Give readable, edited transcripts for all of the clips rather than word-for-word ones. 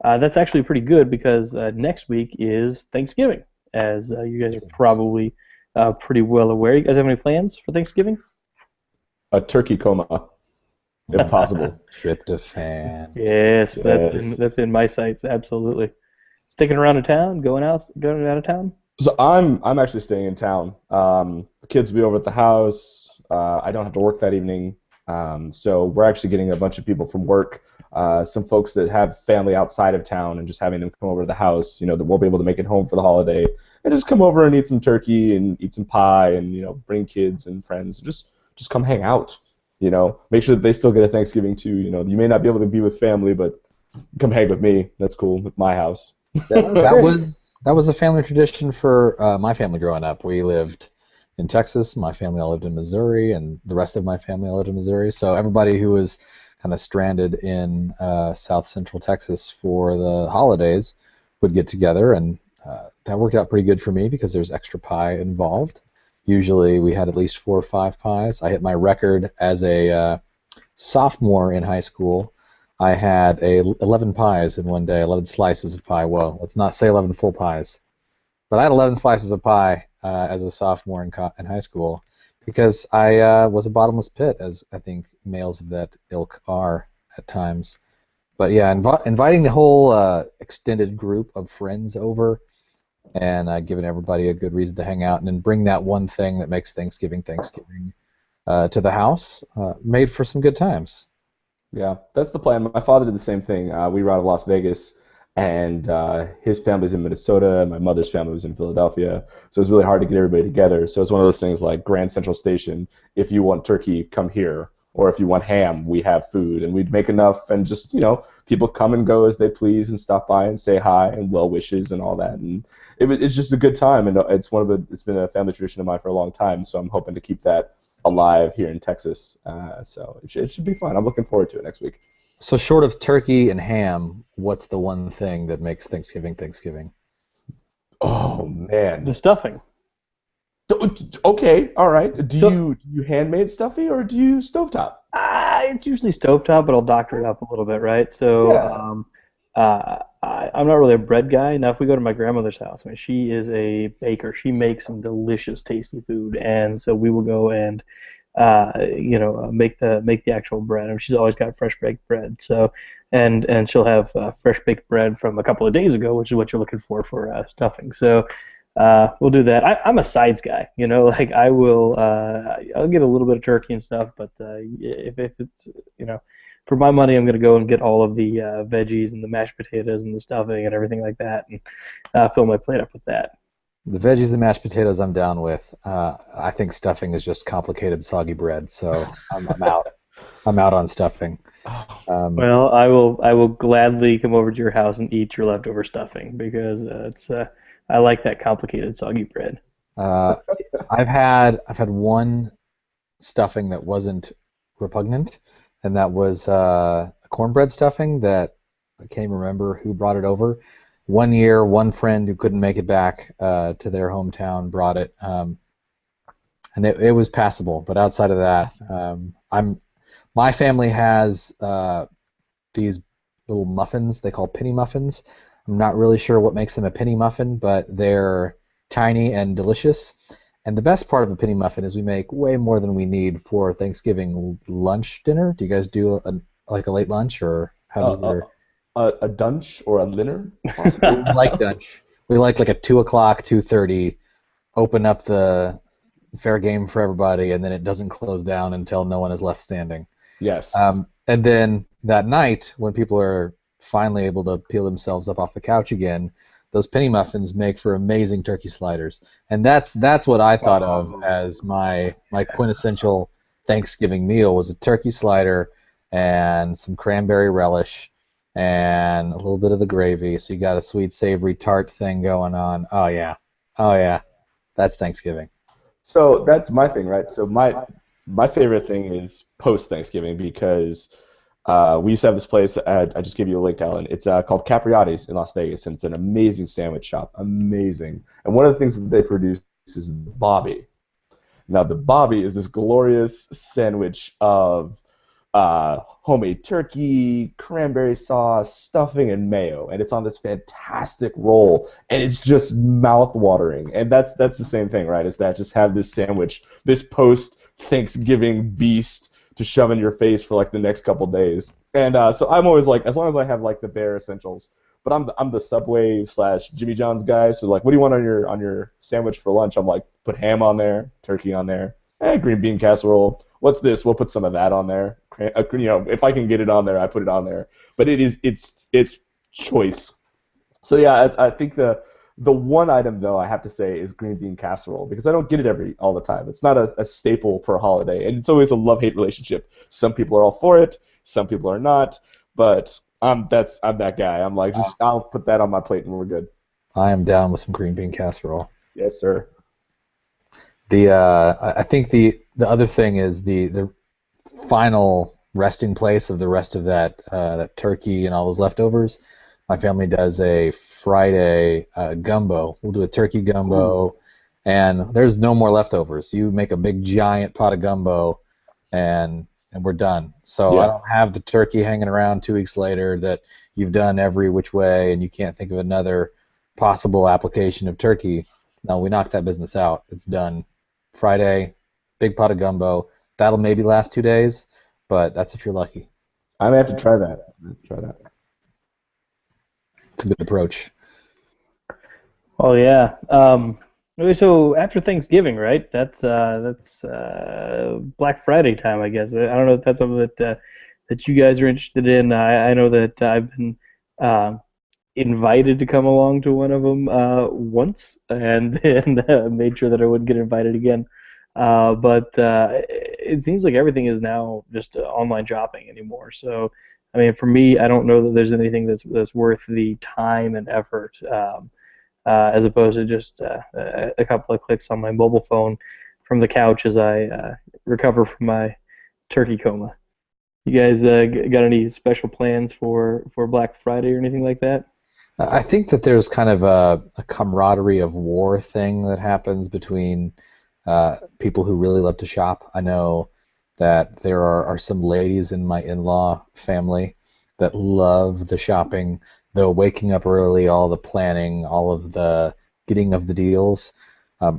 That's actually pretty good because next week is Thanksgiving, as you guys are Yes. probably pretty well aware. You guys have any plans for Thanksgiving? A turkey coma, if possible. Tryptophan. Yes, Yes. that's in my sights, absolutely. Sticking around in town, going out of town. So I'm actually staying in town. The kids will be over at the house. I don't have to work that evening. So we're actually getting a bunch of people from work, some folks that have family outside of town, and just having them come over to the house. That won't be able to make it home for the holiday, and just come over and eat some turkey and eat some pie, and bring kids and friends. Just come hang out. Make sure that they still get a Thanksgiving too. You may not be able to be with family, but come hang with me. That's cool with my house. That's That great. was a family tradition for my family growing up. We lived in Texas. My family all lived in Missouri, and the rest of my family all lived in Missouri. So everybody who was kind of stranded in South Central Texas for the holidays would get together, and that worked out pretty good for me because there was extra pie involved. Usually we had at least 4 or 5 pies. I hit my record as a sophomore in high school. I had 11 pies in one day, 11 slices of pie. Well, let's not say 11 full pies, but I had 11 slices of pie as a sophomore in high school because I was a bottomless pit, as I think males of that ilk are at times. But yeah, inviting the whole extended group of friends over and giving everybody a good reason to hang out and then bring that one thing that makes Thanksgiving to the house made for some good times. Yeah, that's the plan. My father did the same thing. We were out of Las Vegas, and his family's in Minnesota, and my mother's family was in Philadelphia. So it was really hard to get everybody together. So it's one of those things like Grand Central Station. If you want turkey, come here. Or if you want ham, we have food, and we'd make enough, and just people come and go as they please, and stop by and say hi and well wishes and all that. And it's just a good time, and it's been a family tradition of mine for a long time. So I'm hoping to keep that alive here in Texas. So it should be fun. I'm looking forward to it next week. So short of turkey and ham, what's the one thing that makes Thanksgiving Thanksgiving? Oh The man. stuffing. Okay, all right. Do So, you handmade stuffy or do you stovetop? it's usually stovetop, but I'll doctor it up a little bit, right? So, Yeah. I'm not really a bread guy. Now, if we go to my grandmother's house, I mean, she is a baker. She makes some delicious, tasty food, and so we will go and make the actual bread. I mean, she's always got fresh baked bread. So, and she'll have fresh baked bread from a couple of days ago, which is what you're looking for stuffing. So, we'll do that. I'm a sides guy, like I'll get a little bit of turkey and stuff, but if it's, for my money, I'm gonna go and get all of the veggies and the mashed potatoes and the stuffing and everything like that, and fill my plate up with that. The veggies and mashed potatoes I'm down with. I think stuffing is just complicated, soggy bread, so I'm out. I'm out on stuffing. Oh, Um, Well, I will gladly come over to your house and eat your leftover stuffing because it's I like that complicated soggy bread. uh, I've had one stuffing that wasn't repugnant, and that was a cornbread stuffing that I can't even remember who brought it over. One year, one friend who couldn't make it back to their hometown brought it, and it was passable. But outside of that, my family has these little muffins they call penny muffins. I'm not really sure what makes them a penny muffin, but they're tiny and delicious. And the best part of a penny muffin is we make way more than we need for Thanksgiving lunch dinner. Do you guys do like a late lunch, or how does a, your a dunch or a linner, possibly? we like lunch? We like a 2 o'clock, 2:30. Open up the fair game for everybody, and then it doesn't close down until no one is left standing. Yes. And then that night, when people are finally able to peel themselves up off the couch again, those penny muffins make for amazing turkey sliders. And that's what I thought of Oh, as my quintessential Thanksgiving meal was a turkey slider and some cranberry relish and a little bit of the gravy. So you got a sweet, savory, tart thing going on. Oh yeah, that's Thanksgiving. so that's my thing, right? So my favorite thing is post Thanksgiving because we used to have this place. I just gave you a link, Alan. It's called Capriati's in Las Vegas, and it's an amazing sandwich shop. Amazing. And one of the things that they produce is the Bobby. Now, the Bobby is this glorious sandwich of homemade turkey, cranberry sauce, stuffing, and mayo, and it's on this fantastic roll, and it's just mouth-watering. And that's the same thing, right? Is that just have this sandwich, this post-Thanksgiving beast to shove in your face for like the next couple days. And so I'm always like, as long as I have like the bare essentials. But I'm the Subway / Jimmy John's guy. So like, what do you want on your sandwich for lunch? I'm like, put ham on there, turkey on there, green bean casserole. What's this? We'll put some of that on there. If I can get it on there, I put it on there. But it's choice. So yeah, I think the one item though I have to say is green bean casserole, because I don't get it all the time. It's not a staple per holiday, and it's always a love-hate relationship. Some people are all for it, some people are not. But I'm that guy. I'm like, just I'll put that on my plate and we're good. I am down with some green bean casserole. Yes, sir. I think the other thing is the final resting place of the rest of that turkey and all those leftovers. My family does a Friday gumbo. We'll do a turkey gumbo, and there's no more leftovers. You make a big giant pot of gumbo, and we're done. So I don't have the turkey hanging around 2 weeks later that you've done every which way, and you can't think of another possible application of turkey. No, we knocked that business out. It's done. Friday, big pot of gumbo. That'll maybe last 2 days, but that's if you're lucky. I may have to try that. It's a good approach. Oh yeah. So after Thanksgiving, right? That's Black Friday time, I guess. I don't know if that's something that you guys are interested in. I know that I've been invited to come along to one of them once, and then made sure that I wouldn't get invited again. But it seems like everything is now just online shopping anymore. So, I mean, for me, I don't know that there's anything that's worth the time and effort, as opposed to just a couple of clicks on my mobile phone from the couch as I recover from my turkey coma. You guys got any special plans for Black Friday or anything like that? I think that there's kind of a camaraderie of war thing that happens between people who really love to shop. I know that there are some ladies in my in-law family that love the shopping, the waking up early, all the planning, all of the getting of the deals.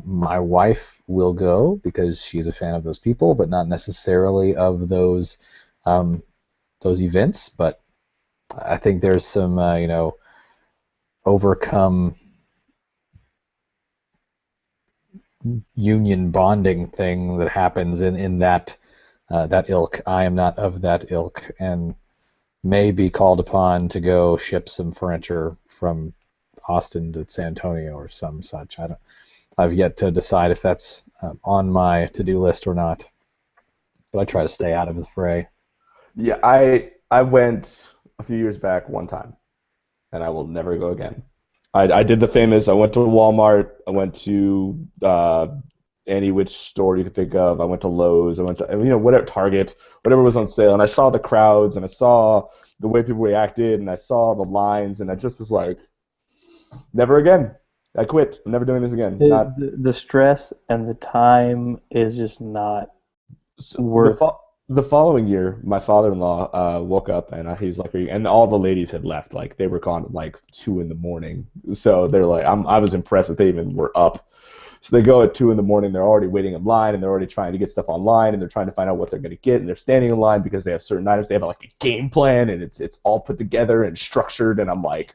My wife will go because she's a fan of those people, but not necessarily of those events. But I think there's some, overcome union bonding thing that happens in that ilk. I am not of that ilk, and may be called upon to go ship some furniture from Austin to San Antonio or some such. I've yet to decide if that's on my to-do list or not, but I try to stay out of the fray. Yeah, I went a few years back one time, and I will never go again. I did the famous. I went to Walmart. I went to any which store you could think of. I went to Lowe's. I went to whatever, Target, whatever was on sale, and I saw the crowds and I saw the way people reacted and I saw the lines, and I just was like, never again. I quit. I'm never doing this again. The stress and the time is just not worth. The following year, my father-in-law woke up and he's like, and all the ladies had left. Like they were gone at like 2 a.m. So they're like, I was impressed that they even were up. So they go at 2 a.m. They're already waiting in line, and they're already trying to get stuff online, and they're trying to find out what they're going to get, and they're standing in line because they have certain items. They have like a game plan, and it's all put together and structured. And I'm like,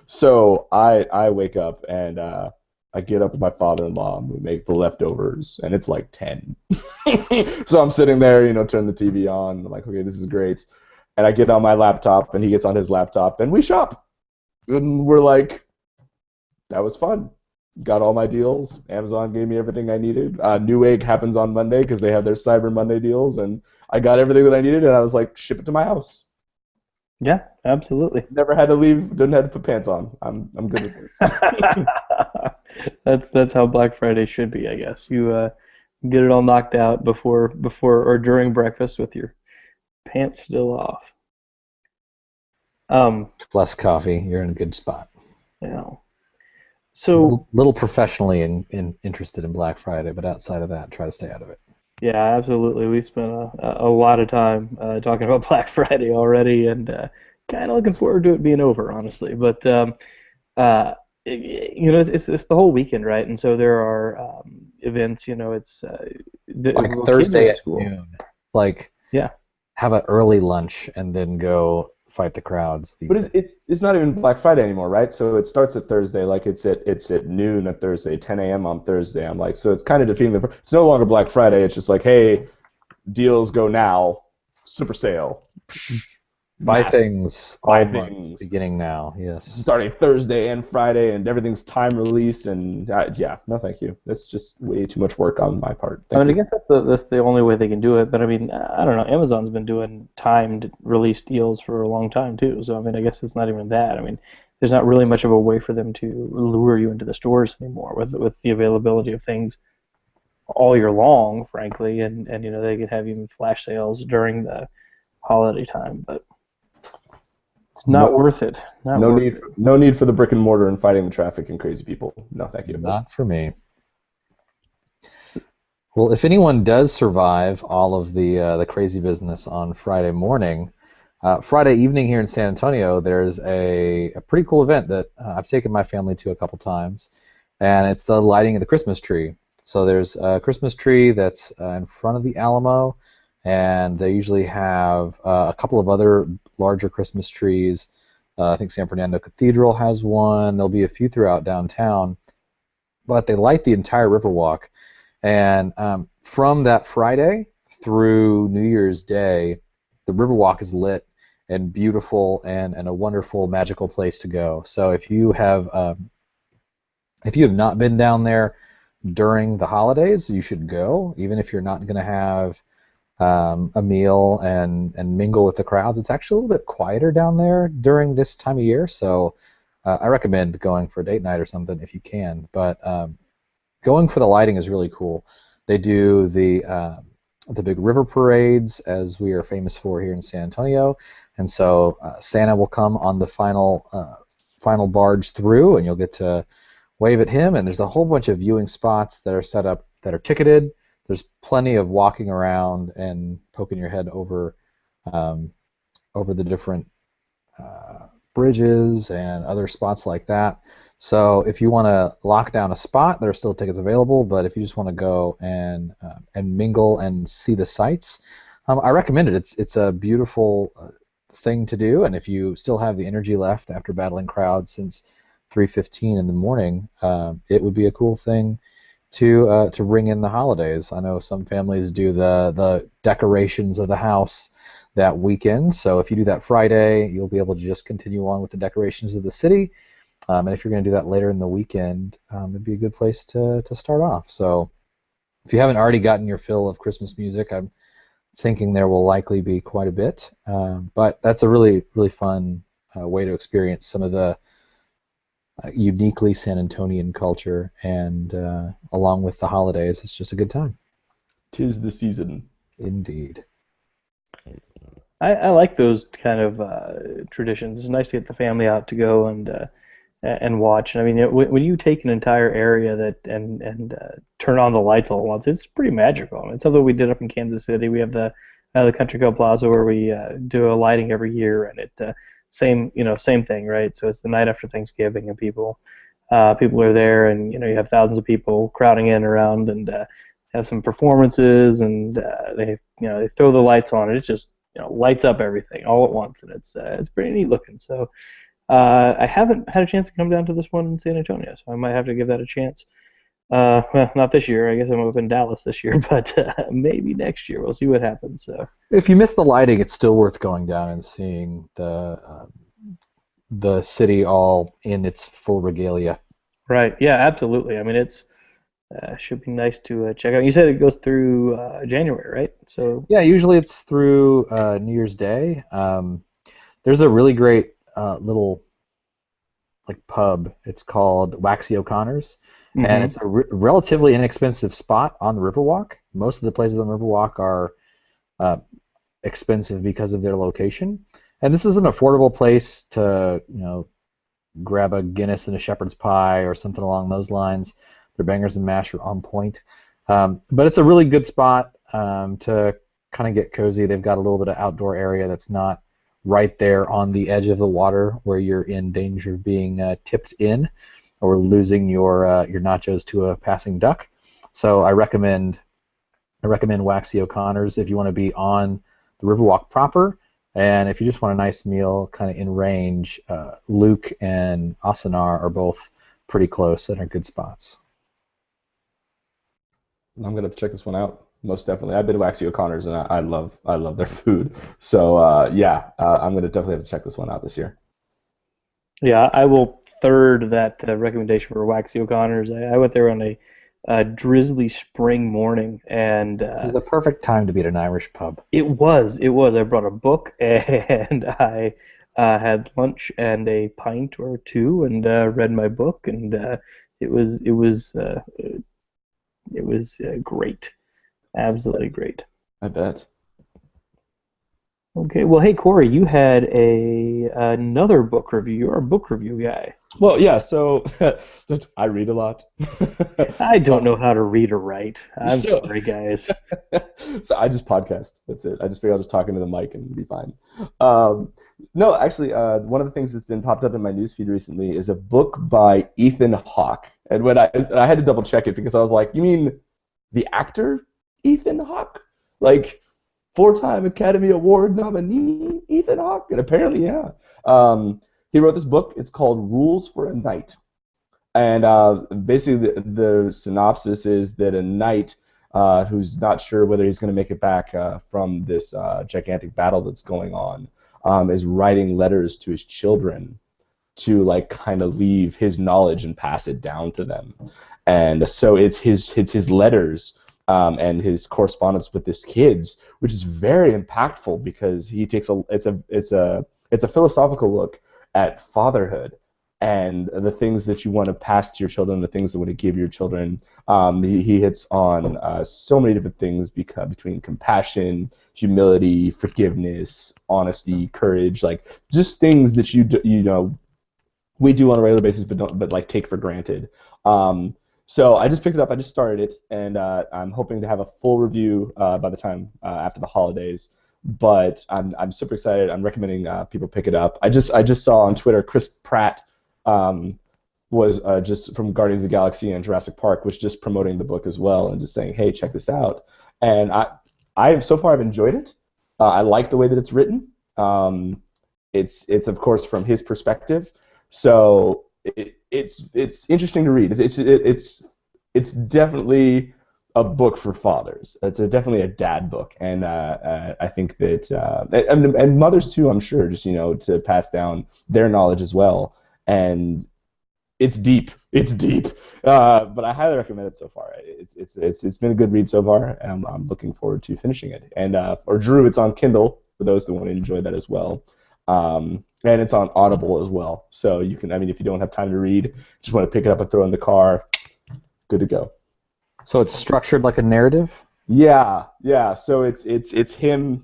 so I wake up and I get up with my father-in-law, and we make the leftovers, and it's like 10. So I'm sitting there, turn the TV on. I'm like, okay, this is great. And I get on my laptop, and he gets on his laptop, and we shop. And we're like, that was fun. Got all my deals. Amazon gave me everything I needed. Newegg happens on Monday because they have their Cyber Monday deals, and I got everything that I needed, and I was like, ship it to my house. Yeah, absolutely. Never had to leave. Didn't have to put pants on. I'm good with this. That's how Black Friday should be, I guess. You get it all knocked out before or during breakfast with your pants still off. Less coffee, you're in a good spot. Yeah. So little professionally interested in Black Friday, but outside of that, try to stay out of it. Yeah, absolutely. We spent a lot of time talking about Black Friday already, and kind of looking forward to it being over, honestly. But uh, it's the whole weekend, right? And so there are events. It's Like well, kids are Thursday in at school. noon. Like Yeah, have an early lunch and then go fight the crowds these But days. it's not even Black Friday anymore, right? So it starts at Thursday, like it's at noon at Thursday, 10 a.m. on Thursday. I'm like, so it's kind of defeating the. It's no longer Black Friday. It's just like, hey, deals go now, super sale, Buy mass things buy all month, things, beginning now. Yes. starting Thursday and Friday, and everything's time release. And yeah, no, thank you. That's just way too much work on my part. I Thank mean, I you. guess that's the only way they can do it. But I mean, I don't know. Amazon's been doing timed release deals for a long time too. So I mean, I guess it's not even that. I mean, there's not really much of a way for them to lure you into the stores anymore with the availability of things all year long, frankly. And they could have even flash sales during the holiday time, but it's not No, worth it. Not no worth need, it. no need for the brick and mortar and fighting the traffic and crazy people. No, thank you. Not for me. Well, if anyone does survive all of the crazy business on Friday morning, Friday evening here in San Antonio, there's a pretty cool event that I've taken my family to a couple times, and it's the lighting of the Christmas tree. So there's a Christmas tree that's in front of the Alamo, and they usually have a couple of other larger Christmas trees. I think San Fernando Cathedral has one. There'll be a few throughout downtown, but they light the entire Riverwalk. And from that Friday through New Year's Day, the Riverwalk is lit and beautiful and a wonderful, magical place to go. So if you have not been down there during the holidays, you should go. Even if you're not going to have a meal and mingle with the crowds, it's actually a little bit quieter down there during this time of year. So I recommend going for a date night or something if you can. But going for the lighting is really cool. They do the big river parades, as we are famous for here in San Antonio, and so Santa will come on the final barge through, and you'll get to wave at him. And there's a whole bunch of viewing spots that are set up that are ticketed. There's plenty of walking around and poking your head um, over the different bridges and other spots like that. So if you want to lock down a spot, there are still tickets available. But if you just want to go and mingle and see the sights, I recommend it. It's a beautiful thing to do. And if you still have the energy left after battling crowds since 3:15 in the morning, it would be a cool thing to ring in the holidays. I know some families do the decorations of the house that weekend. So if you do that Friday, you'll be able to just continue on with the decorations of the city. And if you're going to do that later in the weekend, it'd be a good place to start off. So if you haven't already gotten your fill of Christmas music, I'm thinking there will likely be quite a bit. But that's a really, really fun way to experience some of the uniquely San Antonian culture. And along with the holidays, it's just a good time. 'Tis the season. Indeed. I like those kind of traditions. It's nice to get the family out to go and watch. And I mean, when you take an entire area that and turn on the lights all at once, it's pretty magical. I mean, it's something we did up in Kansas City. We have the Country Club Plaza where we do a lighting every year, and it same thing, right? So it's the night after Thanksgiving, and people are there, and you have thousands of people crowding in around and have some performances, and they throw the lights on, and it just lights up everything all at once, and it's pretty neat looking. So I haven't had a chance to come down to this one in San Antonio, so I might have to give that a chance. Well, not this year. I guess I'm up in Dallas this year, but maybe next year. We'll see what happens. So If you miss the lighting, it's still worth going down and seeing the city all in its full regalia. right, yeah, absolutely. I mean, it's should be nice to check out. You said it goes through January, right? So Yeah, usually it's through New Year's Day. There's a really great little like pub. It's called Waxy O'Connor's, and hmm it's a relatively inexpensive spot on the Riverwalk. Most of the places on the Riverwalk are uh, expensive because of their location, and this is an affordable place to grab a Guinness and a shepherd's pie or something along those lines. Their bangers and mash are on point. But it's a really good spot. to kind of get cozy. They've got a little bit of outdoor area that's not right there on the edge of the water where you're in danger of being tipped in or losing your nachos to a passing duck. So I recommend Waxy O'Connor's if you want to be on the Riverwalk proper, and if you just want a nice meal kind of in range, Luke and Asanar are both pretty close and are good spots. I'm gonna have to check this one out. Most definitely. I've been to Waxy O'Connor's and I love their food. So I'm gonna definitely have to check this one out this year. Yeah, I will third that recommendation for Waxy O'Connor's. I went there on a drizzly spring morning, and It was the perfect time to be at an Irish pub. it was. I brought a book, and I had lunch and a pint or two, and read my book, and it was great, absolutely great. I bet. Okay, well, hey Corey, you had another book review. You're a book review guy. Well, yeah. So I read a lot. I don't know how to read or write. I'm So- sorry, guys. So I just podcast. That's it. I just figure I'll just talk into the mic and be fine. No, actually, one of the things that's been popped up in my newsfeed recently is a book by Ethan Hawke. And when I had to double check it because I was like, you mean the actor Ethan Hawke? Like 4-time Academy Award nominee Ethan Hawke? And apparently, yeah. He wrote this book. It's called Rules for a Knight. And basically, the synopsis is that a knight who's not sure whether he's going to make it back from this gigantic battle that's going on is writing letters to his children to like kind of leave his knowledge and pass it down to them. And so it's his letters and his correspondence with his kids, which is very impactful because he takes it's a philosophical look at fatherhood and the things that you want to pass to your children, the things that you want to give your children. He hits on so many different things between compassion, humility, forgiveness, honesty, courage, like just things that we do on a regular basis, but like take for granted. So I just picked it up. I just started it, and I'm hoping to have a full review by the time after the holidays. But I'm super excited. I'm recommending people pick it up. I just saw on Twitter Chris Pratt was just from Guardians of the Galaxy and Jurassic Park was just promoting the book as well and just saying, hey, check this out. And I so far I've enjoyed it. I like the way that it's written. It's of course from his perspective, so it's interesting to read. It's definitely a book for fathers. It's definitely a dad book, and I think that and mothers too, I'm sure, just to pass down their knowledge as well. And it's deep. It's deep. But I highly recommend it so far. It's been a good read so far, and I'm looking forward to finishing it. And for Drew, it's on Kindle for those that want to enjoy that as well. And it's on Audible as well. So you can, if you don't have time to read, just want to pick it up and throw it in the car, good to go. So it's structured like a narrative? Yeah. So it's him,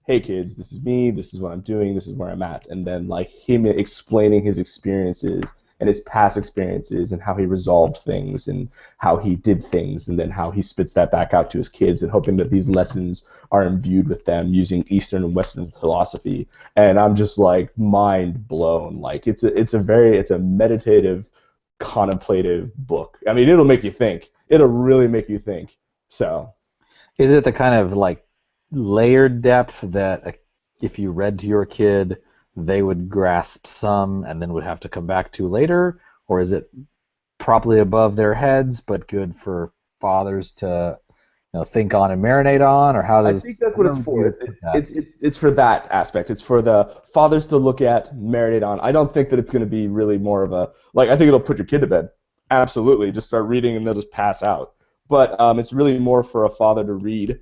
hey kids, this is me, this is what I'm doing, this is where I'm at, and then like him explaining his experiences and his past experiences and how he resolved things and how he did things, and then how he spits that back out to his kids and hoping that these lessons are imbued with them using Eastern and Western philosophy. And I'm just like mind blown. Like it's a meditative, contemplative book. It'll make you think. It'll really make you think. So is it the kind of like layered depth that if you read to your kid, they would grasp some and then would have to come back to later? Or is it probably above their heads but good for fathers to think on and marinate on? Or how does... I think that's what it's for. It's for that aspect. It's for the fathers to look at, marinate on. I don't think that it's going to be really more of a... I think it'll put your kid to bed. Absolutely. Just start reading and they'll just pass out. But it's really more for a father to read,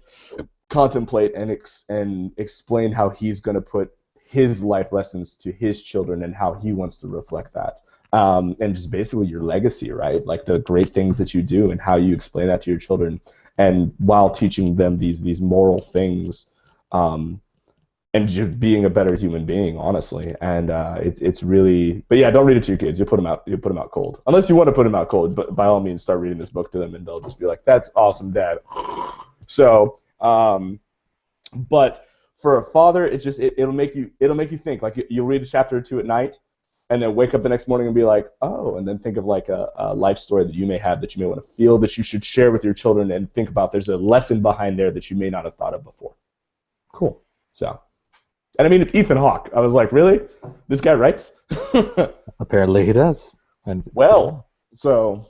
contemplate, and explain how he's going to put his life lessons to his children and how he wants to reflect that. And just basically your legacy, right? Like the great things that you do and how you explain that to your children, and while teaching them these moral things, and just being a better human being, honestly. And it's really... But yeah, don't read it to your kids. You'll put them out cold. Unless you want to put them out cold, but by all means start reading this book to them and they'll just be like, that's awesome, Dad. So, but for a father, it's just it'll make you think. Like you'll read a chapter or two at night, and then wake up the next morning and be like, oh, and then think of like a life story that you may have that you may want to feel that you should share with your children and think about. There's a lesson behind there that you may not have thought of before. Cool. So, and I mean, it's Ethan Hawke. I was like, really? This guy writes? Apparently he does. And Well, so.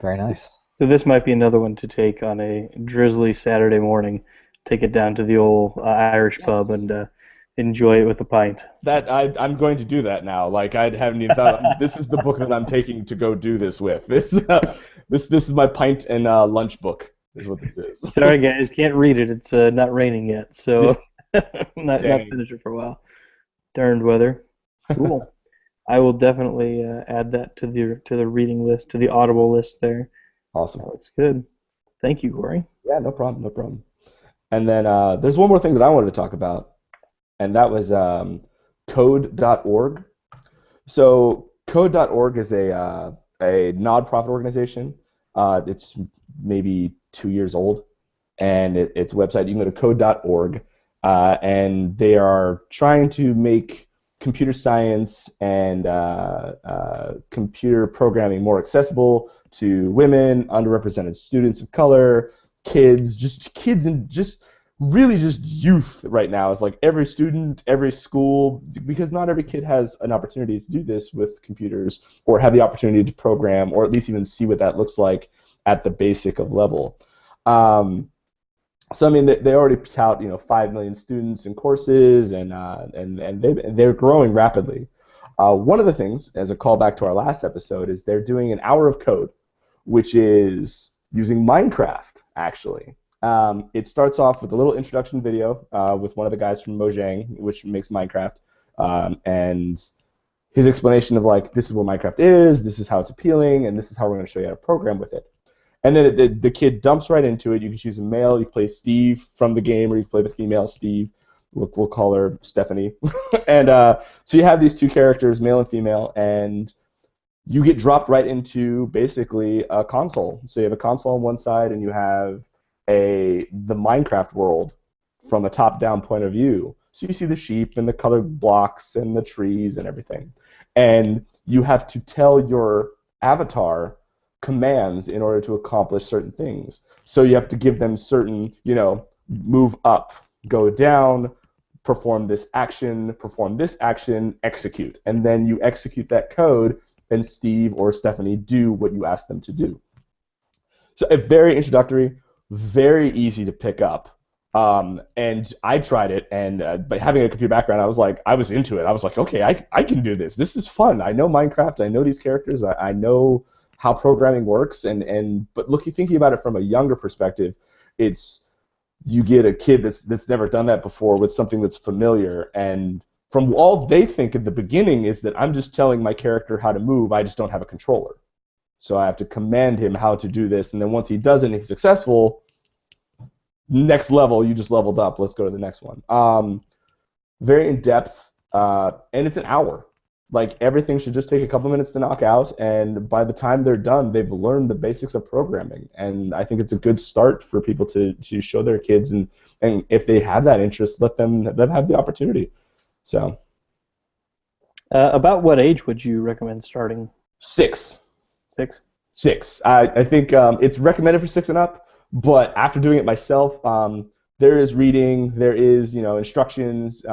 very nice. So this might be another one to take on a drizzly Saturday morning. Take it down to the old Irish pub and enjoy it with a pint. That I'm going to do that now. Like I haven't even thought. This is the book that I'm taking to go do this with. This is my pint and lunch book. Is what this is. Sorry guys, can't read it. It's not raining yet, so not finished it for a while. Darned weather. Cool. I will definitely add that to the reading list, to the Audible list there. Awesome. That looks good. Thank you, Corey. Yeah, no problem, no problem. And then there's one more thing that I wanted to talk about, and that was code.org. So code.org is a nonprofit organization. It's maybe 2 years old, and it's a website. You can go to code.org, and they are trying to make computer science and computer programming more accessible to women, underrepresented students of color, kids and just really just youth right now. It's like every student, every school, because not every kid has an opportunity to do this with computers or have the opportunity to program or at least even see what that looks like at the basic of level. So I mean, they already tout 5 million students in courses, and they're growing rapidly. One of the things, as a callback to our last episode, is they're doing an hour of code, which is using Minecraft. Actually, it starts off with a little introduction video with one of the guys from Mojang, which makes Minecraft, and his explanation of like, this is what Minecraft is, this is how it's appealing, and this is how we're going to show you how to program with it. And then the kid dumps right into it. You can choose a male. You can play Steve from the game, or you can play the female Steve. We'll call her Stephanie. And so you have these two characters, male and female, and you get dropped right into basically a console. So you have a console on one side, and you have the Minecraft world from a top-down point of view. So you see the sheep and the colored blocks and the trees and everything. And you have to tell your avatar commands in order to accomplish certain things. So you have to give them certain, move up, go down, perform this action, execute. And then you execute that code, and Steve or Stephanie do what you ask them to do. So very introductory, very easy to pick up. And I tried it, and by having a computer background, I was into it. I was like, okay, I can do this. This is fun. I know Minecraft. I know these characters. I know how programming works, but thinking about it from a younger perspective, it's you get a kid that's never done that before with something that's familiar, and from all they think at the beginning is that I'm just telling my character how to move, I just don't have a controller. So I have to command him how to do this, and then once he does it and he's successful, next level, you just leveled up, let's go to the next one. Very in-depth, and it's an hour. Like, everything should just take a couple minutes to knock out, and by the time they're done, they've learned the basics of programming. And I think it's a good start for people to show their kids, and if they have that interest, let them have the opportunity. So. About what age would you recommend starting? 6. 6? 6. I think it's recommended for 6 and up, but after doing it myself, there is reading, there is instructions.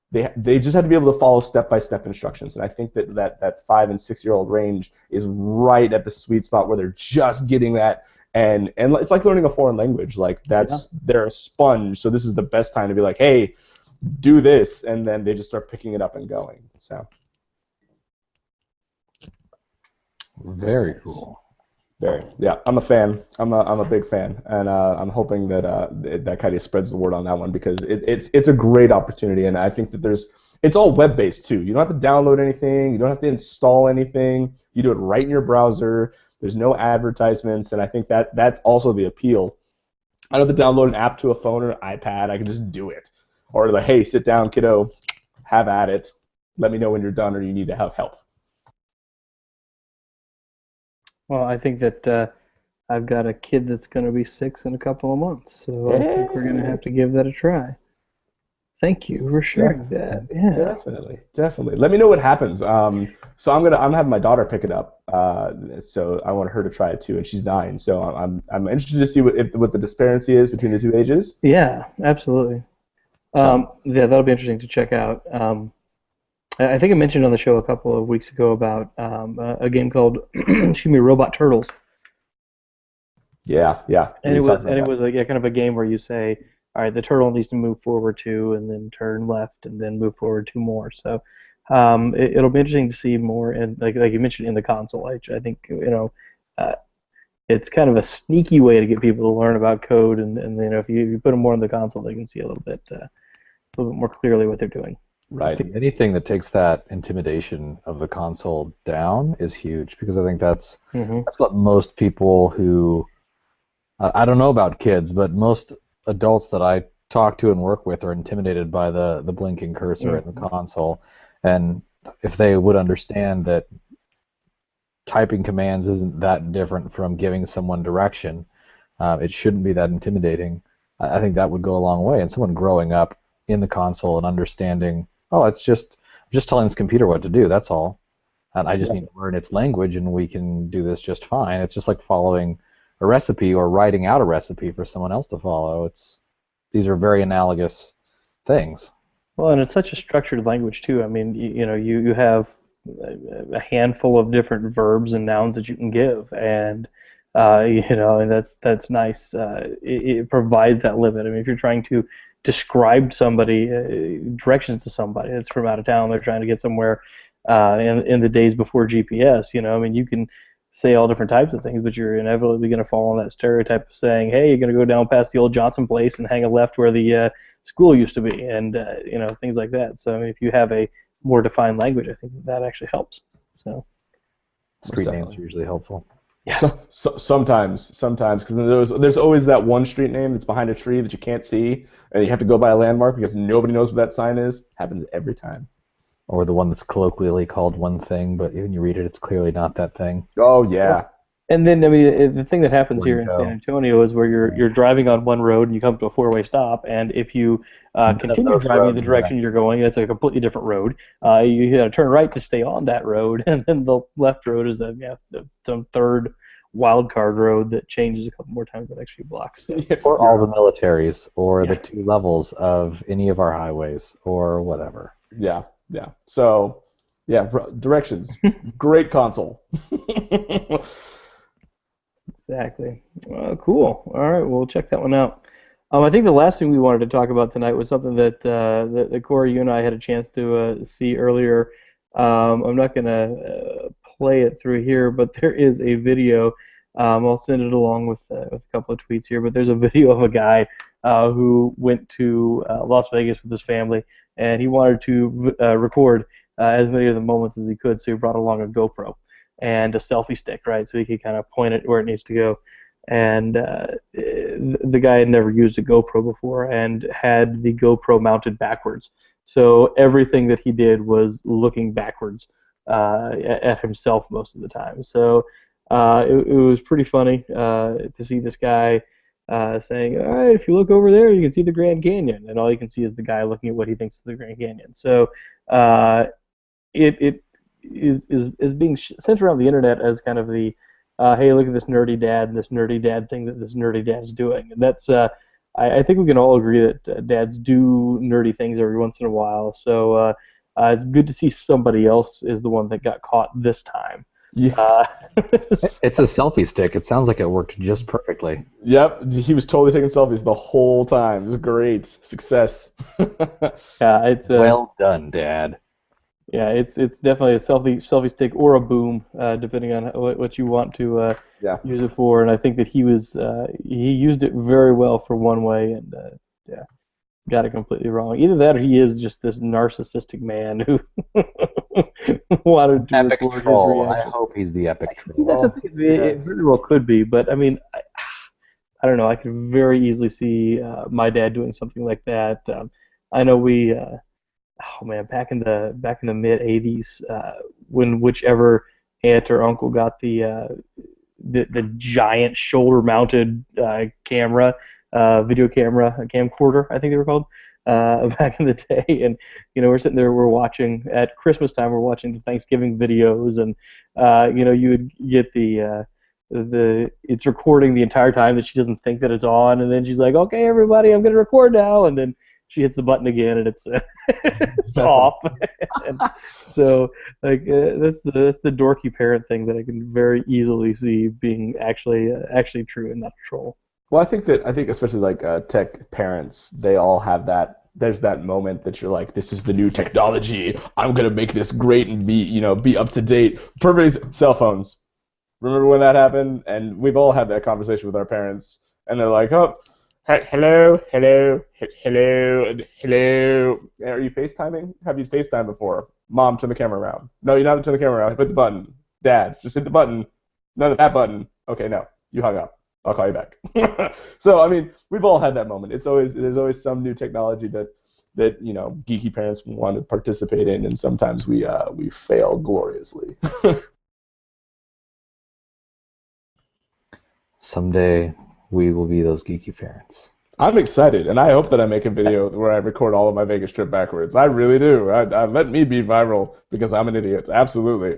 They just have to be able to follow step-by-step instructions, and I think that 5 and 6-year-old range is right at the sweet spot where they're just getting that, and it's like learning a foreign language. Like they're a sponge, so this is the best time to be like, hey, do this, and then they just start picking it up and going. So very cool. Yeah, I'm a fan. I'm a big fan, and I'm hoping that that kind of spreads the word on that one, because it's a great opportunity, and I think that it's all web-based too. You don't have to download anything. You don't have to install anything. You do it right in your browser. There's no advertisements, and I think that's also the appeal. I don't have to download an app to a phone or an iPad. I can just do it, or like, hey, sit down, kiddo, have at it. Let me know when you're done or you need to have help. Well, I think that I've got a kid that's going to be 6 in a couple of months, so I think we're going to have Hey. to give that a try. Thank you for De- sharing that. Yeah. definitely. Let me know what happens. So I'm having my daughter pick it up. So I want her to try it too, and she's 9. So I'm interested to see what the disparity is between the two ages. Yeah, absolutely. So Yeah, that'll be interesting to check out. I think I mentioned on the show a couple of weeks ago about a game called, excuse me, Robot Turtles. yeah, And it we was talked and about it that. was like yeah, kind of a game where you say, all right, the turtle needs to move forward 2, and then turn left, and then move forward 2 more. So it'll be interesting to see more, and like you mentioned in the console. I think uh, it's kind of a sneaky way to get people to learn about code, and if you put them more in the console, they can see a little bit more clearly what they're doing. I Right. think anything that takes that intimidation of the console down is huge because I think that's Hmm. that's what most people who I don't know about kids, but most adults that I talk to and work with are intimidated by the blinking cursor in the Hmm. console. And if they would understand that typing commands isn't that different from giving someone direction, it shouldn't be that intimidating. I think that would go a long way. And someone growing up in the console and understanding, oh, it's just telling this computer what to do. That's all. And I just Yeah. need to learn its language, and we can do this just fine. It's just like following a recipe or writing out a recipe for someone else to follow. These are very analogous things. Well, and it's such a structured language too. I mean, you have a handful of different verbs and nouns that you can give, and and that's nice. It provides that limit. I mean, if you're trying to describe somebody, directions to somebody that's from out of town, they're trying to get somewhere in the days before GPS. I mean, you can say all different types of things, but you're inevitably going to fall on that stereotype of saying, "Hey, you're going to go down past the old Johnson place and hang a left where the school used to be," and things like that. So I mean, if you have a more defined language, I think that actually helps. So Most Street names definitely. are usually helpful. yeah, Sometimes, because there's always that one street name that's behind a tree that you can't see, and you have to go by a landmark because nobody knows what that sign is. Happens every time. Or the one that's colloquially called one thing, but when you read it, it's clearly not that thing. Oh well, yeah, and then I mean the thing that happens Where to here in San go. Antonio is where you're driving on one road and you come to a four-way stop, and if you None of continue those driving in the roads are direction you're going, it's a completely different road. You got to turn right to stay on that road, and then the left road is some third wild card road that changes a couple more times the next few blocks. So or all you're the militaries, or the yeah. 2 levels of any of our highways, or whatever. yeah. So yeah, directions. Great console. Exactly. Cool. All right, we'll check that one out. I think the last thing we wanted to talk about tonight was something that Corey, you and I had a chance to see earlier. I'm not going to play it through here, but there is a video. I'll send it along with a couple of tweets here, but there's a video of a guy who went to Las Vegas with his family, and he wanted to record as many of the moments as he could, so he brought along a GoPro and a selfie stick, right? So he could kind of point it where it needs to go. And the guy had never used a GoPro before and had the GoPro mounted backwards. So everything that he did was looking backwards at himself most of the time. So it was pretty funny to see this guy saying, "All right, if you look over there, you can see the Grand Canyon," and all you can see is the guy looking at what he thinks is the Grand Canyon. So uh, it is being sent around the internet as kind of the hey, look at this nerdy dad and this nerdy dad thing that this nerdy dad is doing, and that's I think we can all agree that dads do nerdy things every once in a while. So it's good to see somebody else is the one that got caught this time. Yeah. Uh, It's a selfie stick. It sounds like it worked just perfectly. Yep. He was totally taking selfies the whole time. It was great. Success. yeah, it's Well done, Dad. yeah, it's definitely a selfie stick or a boom, depending on what you want to Yeah. use it for. And I think that he used it very well for one way, and yeah, got it completely wrong. Either that, or he is just this narcissistic man who wanted to Epic record his troll. I reaction. hope he's the epic See, that's the troll. thing. It Yes. very well could be, but I mean, I don't know. I could very easily see my dad doing something like that. I know oh man, back in the mid '80s, when whichever aunt or uncle got the the giant shoulder-mounted camera, video camera, camcorder, I think they were called, back in the day. And we're sitting there, we're watching at Christmas time, we're watching the Thanksgiving videos, and you would get the it's recording the entire time that she doesn't think that it's on, and then she's like, "Okay, everybody, I'm gonna record now," and then she hits the button again, and it's it's off. And so that's the dorky parent thing that I can very easily see being actually true and not a troll. Well, I think especially like tech parents, they all have that. There's that moment that you're like, this is the new technology. I'm gonna make this great and be up to date. Perfect. Cell phones. Remember when that happened? And we've all had that conversation with our parents, and they're like, oh, hello. Are you FaceTiming? Have you FaceTimed before? Mom, turn the camera around. No, you're not turn the camera around. Hit the button. Dad, just hit the button. No, that button. Okay, no, you hung up. I'll call you back. So, I mean, we've all had that moment. There's always some new technology that geeky parents want to participate in, and sometimes we fail gloriously. Someday we will be those geeky parents. I'm excited, and I hope that I make a video where I record all of my Vegas trip backwards. I really do. Let me be viral because I'm an idiot. Absolutely.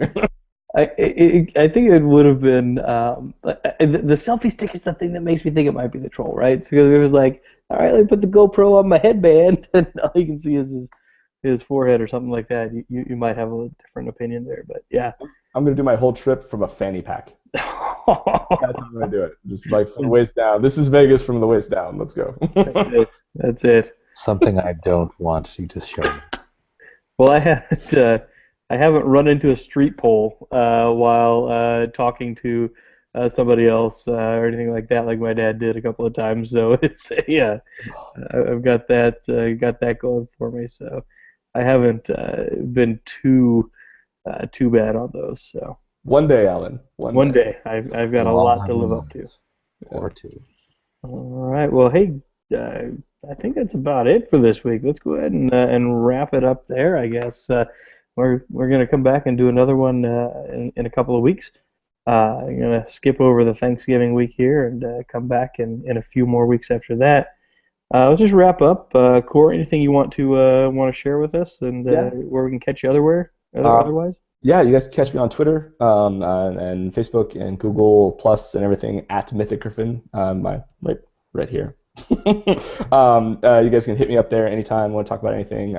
I think it would have been the selfie stick is the thing that makes me think it might be the troll, right? So it was like, all right, let me put the GoPro on my headband, and all you can see is his forehead or something like that. You might have a different opinion there, but yeah. I'm gonna do my whole trip from a fanny pack. That's how I'm gonna do it. Just like from the waist down. This is Vegas from the waist down. Let's go. That's it. Something I don't want you to show me. Well, I haven't run into a street pole while talking to somebody else or anything like that, like my dad did a couple of times. So it's I've got that going for me. So I haven't been too bad on those. So one day, Alan. One day. I've got a lot to live up to. Or two. All right. Well, hey, I think that's about it for this week. Let's go ahead and wrap it up there, I guess. We're going to come back and do another one in a couple of weeks. I'm going to skip over the Thanksgiving week here and come back in a few more weeks after that. Let's just wrap up. Corey, anything you want to share with us and where we can catch you otherwise? Yeah, you guys can catch me on Twitter and Facebook and Google Plus and everything at Mythic Griffin. Right here. You guys can hit me up there anytime. Want to talk about anything,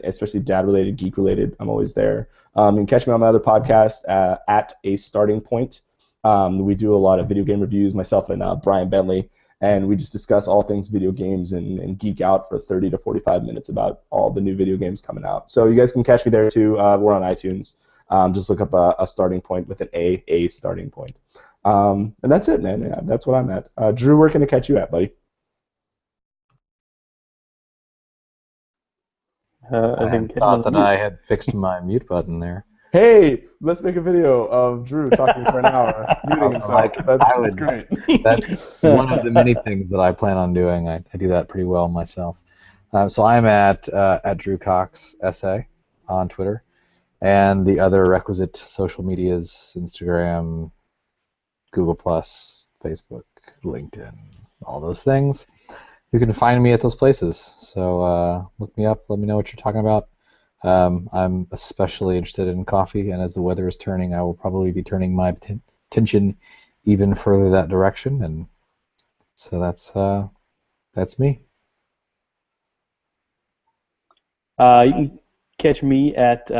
especially dad-related, geek-related. I'm always there. You can catch me on my other podcast at A Starting Point. We do a lot of video game reviews, myself and Brian Bentley, and we just discuss all things video games and geek out for 30 to 45 minutes about all the new video games coming out. So you guys can catch me there too. We're on iTunes. Just look up a starting point with an A Starting Point. And that's it, man. Yeah, that's what I'm at. Drew, where can I catch you at, buddy? I thought that I had fixed my mute button there. Hey, let's make a video of Drew talking for an hour, muting himself. That's great. That's one of the many things that I plan on doing. I do that pretty well myself. So I'm at Drew Cox SA on Twitter, and the other requisite social medias: Instagram, Google Plus, Facebook, LinkedIn, all those things. You can find me at those places. So look me up. Let me know what you're talking about. I'm especially interested in coffee, and as the weather is turning, I will probably be turning my attention even further that direction. And so that's me. You can catch me at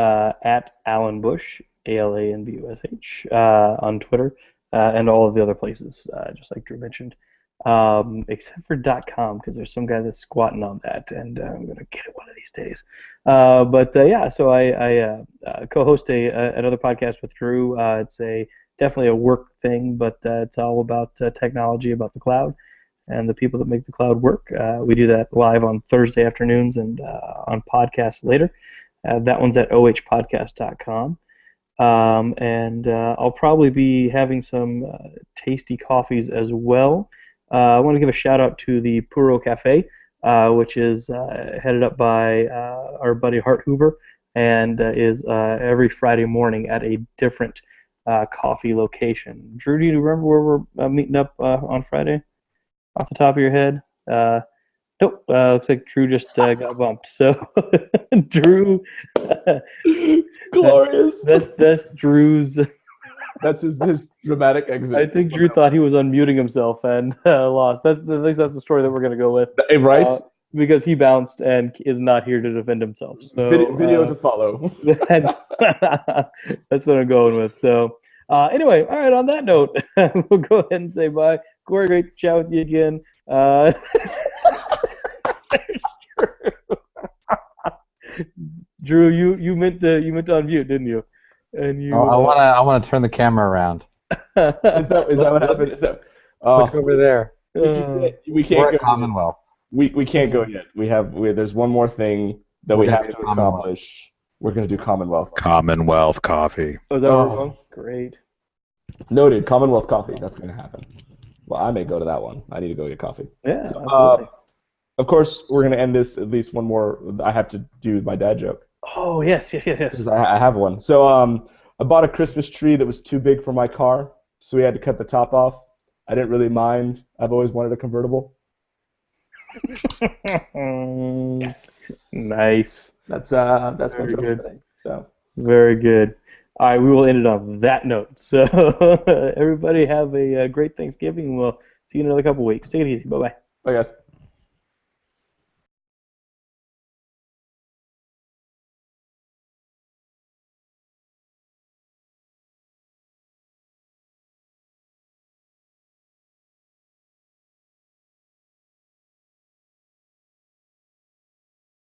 Alan Bush, ALANBUSH, on Twitter and all of the other places, just like Drew mentioned. Except for .com, because there's some guy that's squatting on that, and I'm going to get it one of these days. So I co-host another podcast with Drew. It's definitely a work thing, but it's all about technology, about the cloud, and the people that make the cloud work. We do that live on Thursday afternoons and on podcasts later. That one's at ohpodcast.com. And I'll probably be having some tasty coffees as well. I want to give a shout out to the Puro Cafe, which is headed up by our buddy Hart Hoover, and is every Friday morning at a different coffee location. Drew, do you remember where we're meeting up on Friday? Off the top of your head? Nope. Looks like Drew just got bumped. So Drew, Glorious. that's Drew's. That's his dramatic exit. I think Drew thought he was unmuting himself and lost. At least that's the story that we're gonna go with. Right? Because he bounced and is not here to defend himself. So Video to follow. that's what I'm going with. So anyway, all right. On that note, we'll go ahead and say bye. Corey, great to chat with you again. Drew, you meant to unmute, didn't you? And you. I wanna turn the camera around. Is that what happened? Look over there. We can't We're go at Commonwealth. We can't go yet. There's one more thing that we have to accomplish. We're gonna do Commonwealth. Commonwealth coffee. Oh, is that where we're going? Great. Noted. Commonwealth coffee. That's gonna happen. Well, I may go to that one. I need to go get coffee. Yeah. So, of course, we're gonna end this at least one more. I have to do my dad joke. Oh yes. Because I have one. So I bought a Christmas tree that was too big for my car, so we had to cut the top off. I didn't really mind. I've always wanted a convertible. Yes. Nice. That's my Very joke good. today. So Very good. All right, we will end it on that note. So everybody have a great Thanksgiving. We'll see you in another couple weeks. Take it easy. Bye bye. I guess.